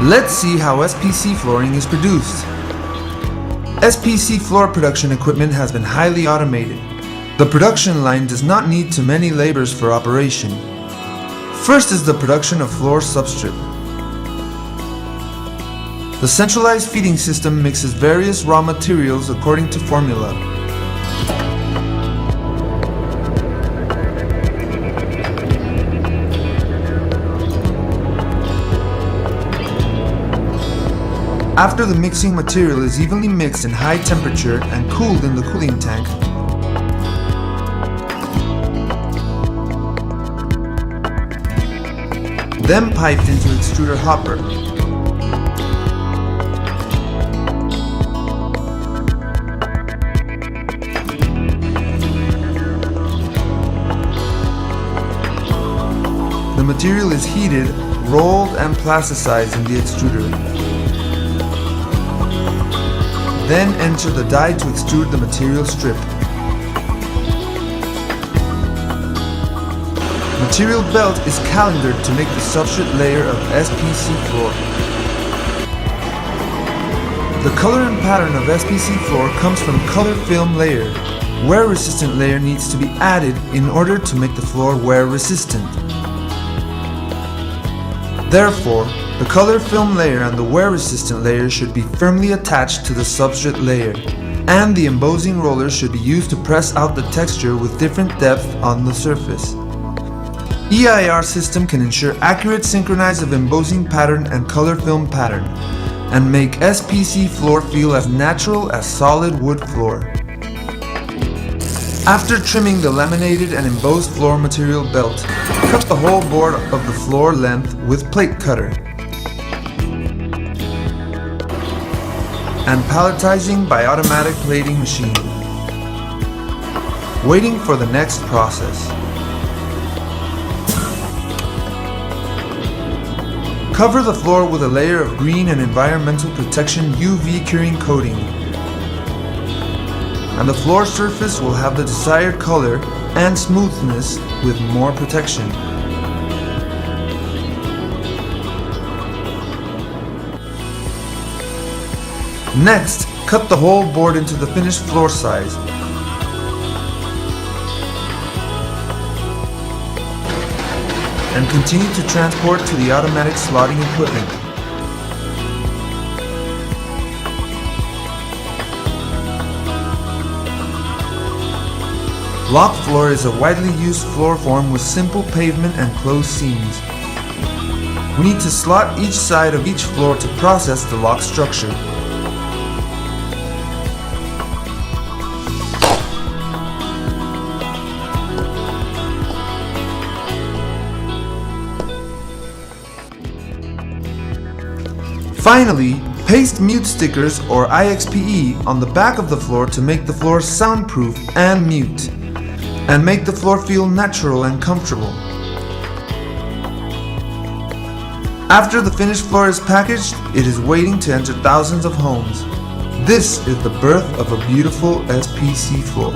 Let's see how SPC flooring is produced. SPC floor production equipment has been highly automated. The production line does not need too many labors for operation. First is the production of floor substrate. The centralized feeding system mixes various raw materials according to formula. After the mixing material is evenly mixed in high temperature and cooled in the cooling tank, then piped into extruder hopper. The material is heated, rolled and plasticized in the extruder. Then enter the die to extrude the material strip. Material belt is calendared to make the substrate layer of SPC floor. The color and pattern of SPC floor comes from color film layer. Wear resistant layer needs to be added in order to make the floor wear resistant. Therefore, the color film layer and the wear resistant layer should be firmly attached to the substrate layer, and the embossing roller should be used to press out the texture with different depth on the surface. EIR system can ensure accurate synchronize of embossing pattern and color film pattern, and make SPC floor feel as natural as solid wood floor. After trimming the laminated and embossed floor material belt, cut the whole board of the floor length with plate cutter. And palletizing by automatic plating machine. Waiting for the next process. Cover the floor with a layer of green and environmental protection UV curing coating. And the floor surface will have the desired color and smoothness with more protection. Next, cut the whole board into the finished floor size. And continue to transport to the automatic slotting equipment. Lock floor is a widely used floor form with simple pavement and closed seams. We need to slot each side of each floor to process the lock structure. Finally, paste mute stickers or IXPE on the back of the floor to make the floor soundproof and mute, and make the floor feel natural and comfortable. After the finished floor is packaged, it is waiting to enter thousands of homes. This is the birth of a beautiful SPC floor.